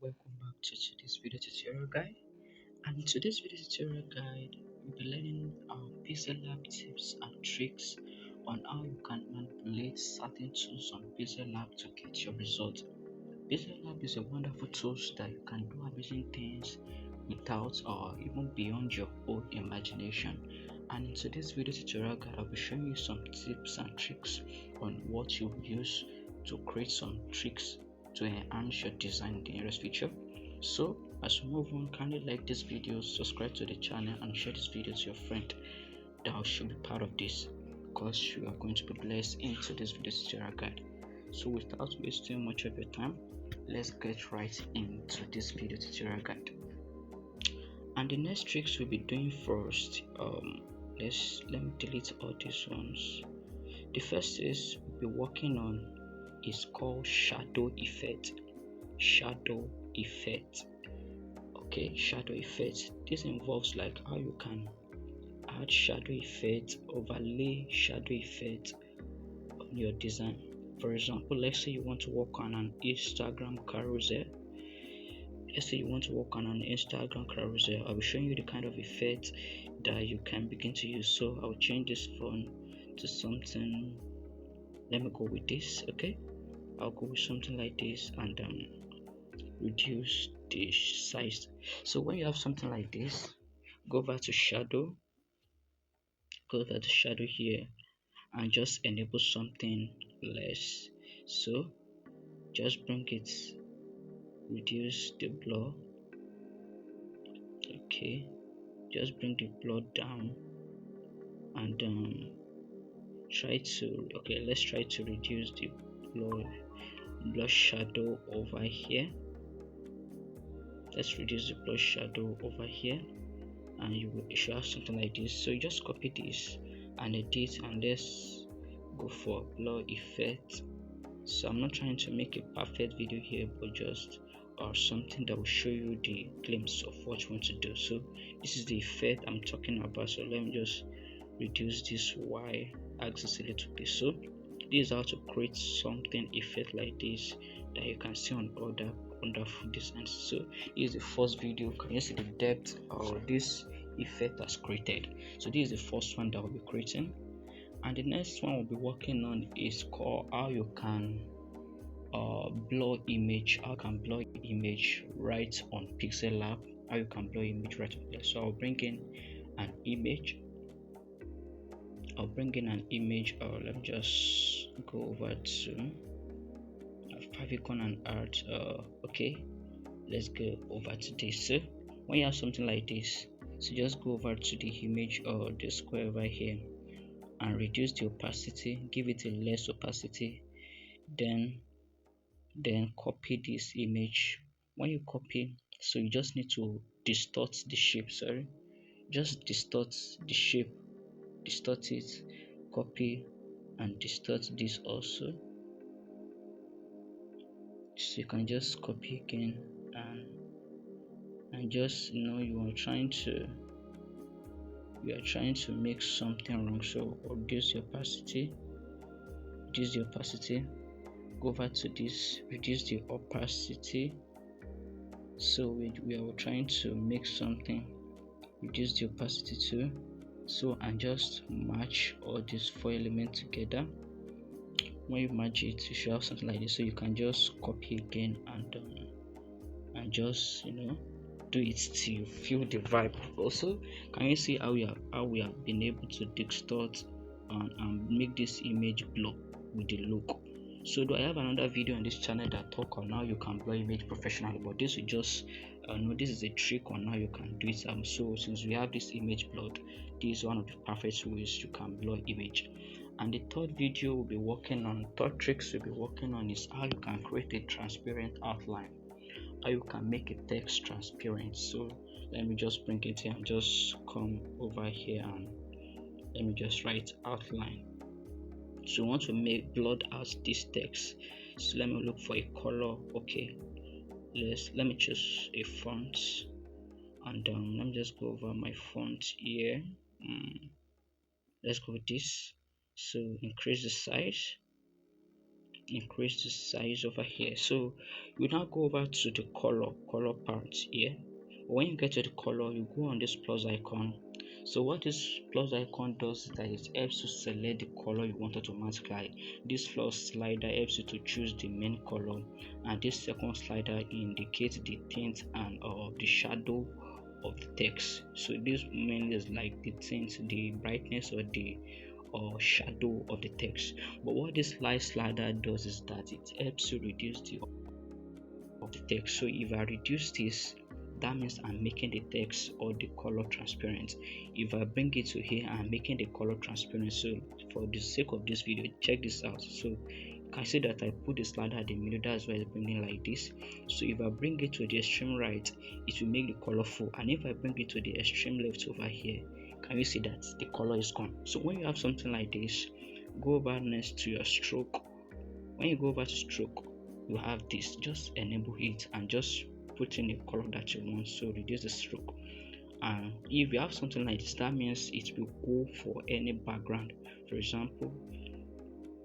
Welcome back to today's video tutorial guide. And in today's video tutorial guide, we'll be learning PIXELLAB tips and tricks on how you can manipulate certain tools on PIXELLAB to get your result. PIXELLAB is a wonderful tool that you can do amazing things without or even beyond your own imagination. And in today's video tutorial guide, I'll be showing you some tips and tricks on what you use to create some tricks to enhance your design in the nearest future. So as we move on, kindly like this video, subscribe to the channel and share this video to your friend that should be part of this, because you are going to be blessed into this video tutorial guide. So without wasting much of your time, let's get right into this video tutorial guide. And the next tricks we'll be doing first, let me delete all these ones. The first is we'll be working on is called shadow effect. Shadow effect. Okay, shadow effect. This involves like how you can add shadow effect, overlay shadow effect on your design. For example, let's say you want to work on an Instagram carousel. I'll be showing you the kind of effect that you can begin to use. So I'll change this font to something. Let me go with this. Okay, I'll go with something like this and reduce the size. So when you have something like this, go over to shadow, here and just enable something less. So just bring it, reduce the blur. Okay, just bring the blur down and let's try to reduce the blur shadow over here. Let's reduce the blur shadow over here, and you should have something like this. So you just copy this and edit, and let's go for blur effect. So I'm not trying to make a perfect video here, but just something that will show you the glimpse of what you want to do. So this is the effect I'm talking about. So let me just reduce this Y axis a little bit. So this is how to create something effect like this that you can see on other wonderful designs. So this is the first video. Can you see the depth of this effect has created? So this is the first one that we'll be creating, and the next one we'll be working on is called how you can blur image. Right on PIXELLAB. How you can blur image right on there. So I'll bring in an image. Let me just go over to favicon and art. Okay, let's go over to this. So when you have something like this, so just go over to the image or the square over here and reduce the opacity, give it a less opacity, then copy this image. When you copy, so you just need to distort the shape. Just distort the shape, distort it, copy and distort this also. So you can just copy again and just you are trying to make something wrong. So reduce the opacity, go over to this, reduce the opacity. So we are trying to make something, reduce the opacity too. So and just match all these four elements together. When you match it, you should have something like this. So you can just copy again and just do it till you feel the vibe. Also, can you see how we have been able to distort and make this image blur with the look? So do I have another video on this channel that talk on how you can blur image professionally, but this will just this is a trick on how you can do it. So since we have this image blurred, this is one of the perfect ways you can blur image. And the third tricks we'll be working on is how you can create a transparent outline, how you can make a text transparent. So let me just bring it here and just come over here and let me just write outline. So I want to make blurred out this text. So let me look for a color. Okay, let me choose a font, and let me just go over my font here. Let's go with this. So increase the size, increase the size over here. So you now go over to the color part here. When you get to the color, you go on this plus icon. So what this plus icon does is that it helps to select the color you want automatically. This first slider helps you to choose the main color, and this second slider indicates the tint and the shadow of the text. So this mainly is like the tint, the brightness, or the shadow of the text. But what this light slider does is that it helps to reduce the of the text. So if I reduce this, that means I'm making the text or the color transparent. If I bring it to here, I'm making the color transparent. So for the sake of this video, check this out. So you can see that I put the slider at the middle. That's why it's bringing like this. So if I bring it to the extreme right, it will make the color full, and if I bring it to the extreme left over here, can you see that the color is gone? So when you have something like this, go over next to your stroke. When you go over to stroke, you have this. Just enable it and just put in the color that you want. So reduce the stroke. And if you have something like this, that means it will go for any background. For example,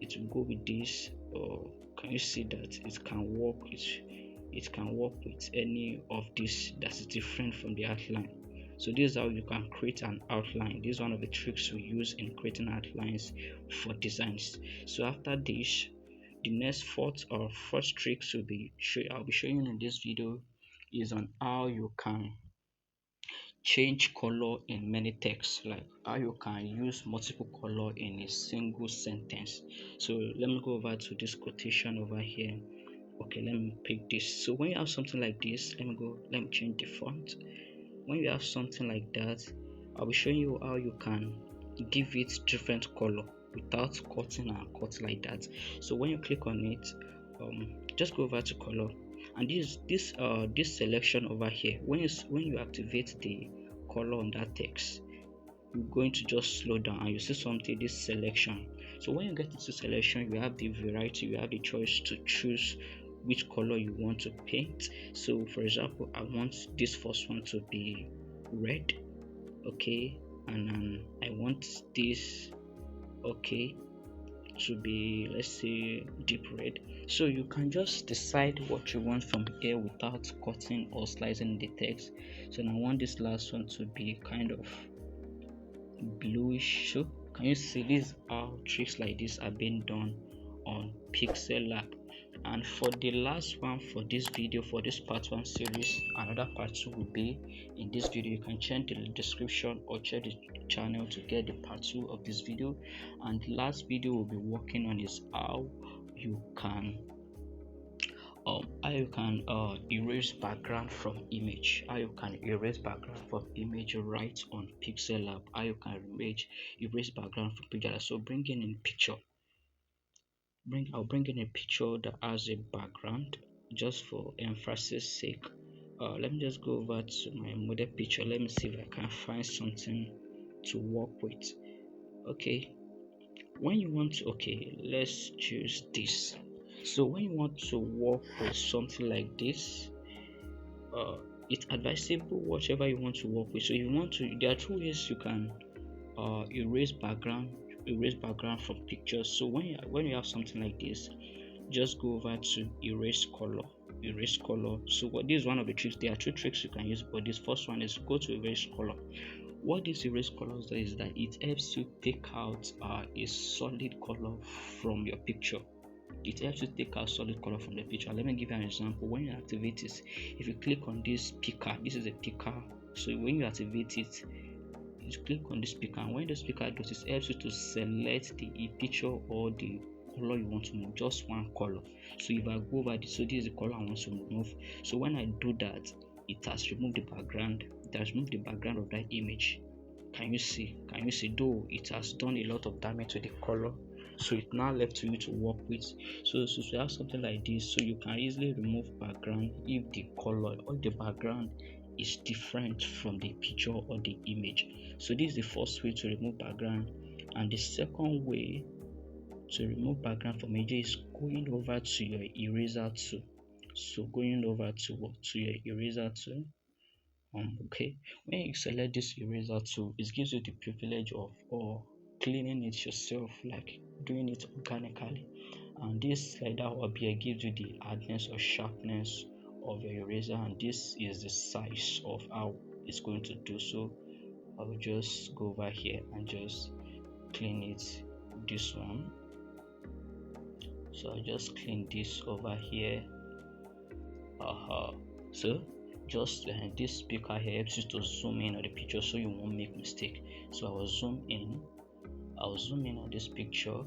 it will go with this. Or can you see that it can work? It can work with any of this that is different from the outline. So this is how you can create an outline. This is one of the tricks we use in creating outlines for designs. So after this, the next fourth or first tricks I'll be showing in this video is on how you can change color in many texts, like how you can use multiple color in a single sentence. So let me go over to this quotation over here. Okay, let me pick this. So when you have something like this, let me change the font. When you have something like that, I'll be showing you how you can give it different color without cutting and cut like that. So when you click on it, just go over to color, and this selection over here, when you activate the color on that text, you're going to just slow down and you see something, this selection. So when you get into selection, you have the variety, you have the choice to choose which color you want to paint. So for example, I want this first one to be red, okay, and I want this, okay, to be, let's say, deep red. So you can just decide what you want from here without cutting or slicing the text. So now I want this last one to be kind of bluish. So can you see this, how tricks like this are being done on PIXELLAB? And for the last one for this video, for this part 1 series, another part 2 will be in this video. You can check the description or check the channel to get the part 2 of this video. And the last video we'll be working on is how you can erase background from image. How you can erase background from image right on PIXELLAB. How you can erase background from picture. So bringing in picture. I'll bring in a picture that has a background just for emphasis sake. Let me just go over to my model picture. Let me see if I can find something to work with. Okay, when you want to, okay, let's choose this. So when you want to work with something like this, it's advisable whatever you want to work with. So if you want to, there are two ways you can erase background from pictures. So when you have something like this, just go over to erase color. So what this is one of the tricks. There are two tricks you can use, but this first one is go to erase color. What this erase color does is that it helps you take out a solid color from your picture. It helps you take out solid color from the picture. Let me give you an example. When you activate this, if you click on this picker, this is a picker. So when you activate it, you click on the speaker, and when the speaker does, it helps you to select the picture or the color you want to remove, just one color. So if I go over this, so this is the color I want to remove. So when I do that, it has removed the background. It has removed the background of that image. Can you see? Though it has done a lot of damage to the color, so it's now left to you to work with. So you have something like this, so you can easily remove background if the color or the background is different from the picture or the image. So this is the first way to remove background, and the second way to remove background from image is going over to your eraser tool. So going over to your eraser tool. Okay, when you select this eraser tool, it gives you the privilege of cleaning it yourself, like doing it organically. and this slider up here gives you the hardness or sharpness of your eraser, and this is the size of how it's going to do. So I'll just go over here and just clean it, this one. So I'll just clean this over here. So just this speaker here helps you to zoom in on the picture so you won't make mistake. So I'll zoom in on this picture.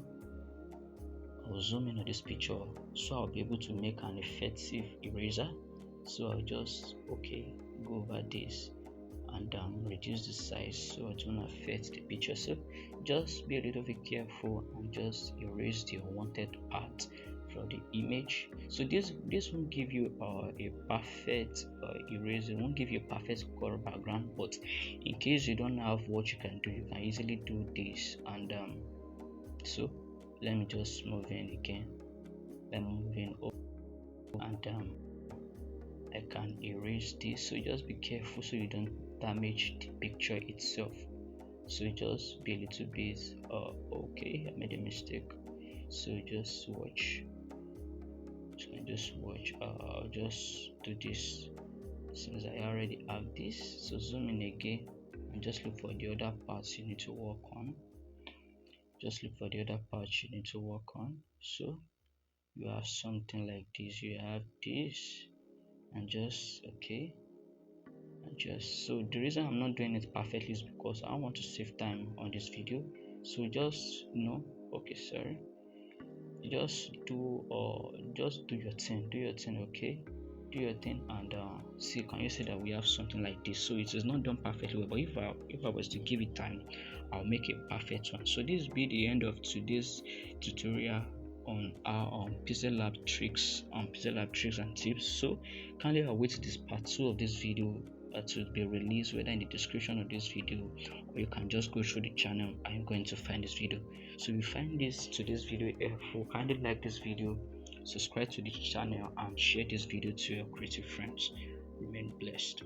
So I'll be able to make an effective eraser. So I'll just go over this and reduce the size so it won't affect the picture. So just be a little bit careful and just erase the unwanted part from the image. So this won't give you a perfect eraser, it won't give you a perfect color background, but in case you don't have what you can do, you can easily do this. And so let me just move in again. Let me move in up, and I can erase this. So just be careful so you don't damage the picture itself. So just be a little bit okay, I made a mistake. So just watch. I'll just do this since I already have this. So zoom in again and just look for the other parts you need to work on. So you have something like this, you have this, and just so the reason I'm not doing it perfectly is because I want to save time on this video. So just just do your thing, okay, do your thing. And see, can you see that we have something like this? So it is not done perfectly well, but if I was to give it time, I'll make a perfect one. So this will be the end of today's tutorial on our PIXELLAB tricks and tips. So kindly await this part 2 of this video to be released, whether in the description of this video, or you can just go through the channel. I'm going to find this video. So if you find this video helpful, kindly like this video, subscribe to the channel, and share this video to your creative friends. Remain blessed.